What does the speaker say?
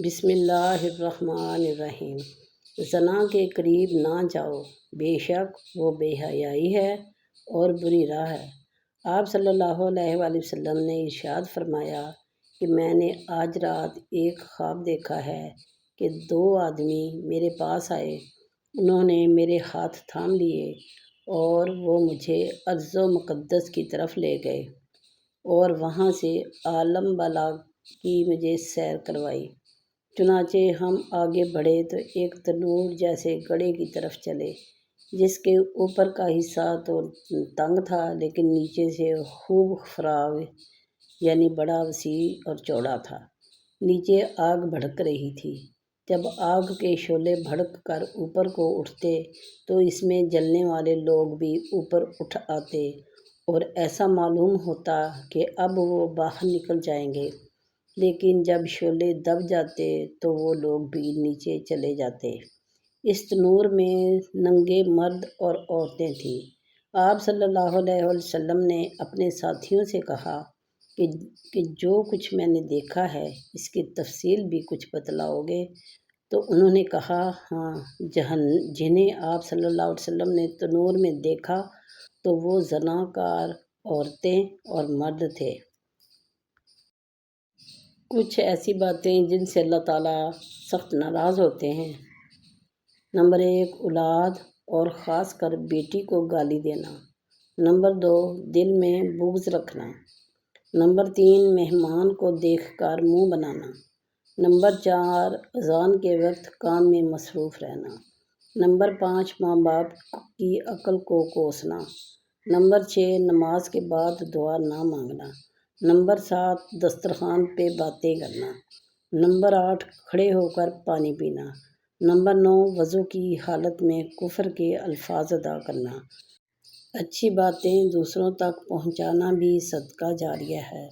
بسم اللہ الرحمن الرحیم۔ زنا کے قریب نہ جاؤ، بے شک وہ بے حیائی ہے اور بری راہ ہے۔ آپ صلی اللہ علیہ وآلہ وسلم نے ارشاد فرمایا کہ میں نے آج رات ایک خواب دیکھا ہے کہ دو آدمی میرے پاس آئے، انہوں نے میرے ہاتھ تھام لیے اور وہ مجھے ارض و مقدس کی طرف لے گئے اور وہاں سے عالم بالا کی مجھے سیر کروائی۔ چنانچہ ہم آگے بڑھے تو ایک تنور جیسے گڑھے کی طرف چلے، جس کے اوپر کا حصہ تو تنگ تھا لیکن نیچے سے خوب فراغ یعنی بڑا وسیع اور چوڑا تھا۔ نیچے آگ بھڑک رہی تھی۔ جب آگ کے شعلے بھڑک کر اوپر کو اٹھتے تو اس میں جلنے والے لوگ بھی اوپر اٹھ آتے اور ایسا معلوم ہوتا کہ اب وہ باہر نکل جائیں گے، لیکن جب شعلے دب جاتے تو وہ لوگ بھی نیچے چلے جاتے۔ اس تنور میں ننگے مرد اور عورتیں تھیں۔ آپ صلی اللہ علیہ وسلم نے اپنے ساتھیوں سے کہا کہ جو کچھ میں نے دیکھا ہے اس کی تفصیل بھی کچھ بتلاؤ گے؟ تو انہوں نے کہا، ہاں، جنہیں آپ صلی اللہ علیہ وسلم نے تنور میں دیکھا تو وہ زناکار عورتیں اور مرد تھے۔ کچھ ایسی باتیں جن سے اللہ تعالیٰ سخت ناراض ہوتے ہیں۔ نمبر 1، اولاد اور خاص کر بیٹی کو گالی دینا۔ نمبر 2، دل میں بغض رکھنا۔ نمبر 3، مہمان کو دیکھ کر منہ بنانا۔ نمبر 4، اذان کے وقت کام میں مصروف رہنا۔ نمبر 5، ماں باپ کی عقل کو کوسنا۔ نمبر 6، نماز کے بعد دعا نہ مانگنا۔ نمبر 7، دسترخوان پہ باتیں کرنا۔ نمبر 8، کھڑے ہو کر پانی پینا۔ نمبر 9، وضو کی حالت میں کفر کے الفاظ ادا کرنا۔ اچھی باتیں دوسروں تک پہنچانا بھی صدقہ جاریہ ہے۔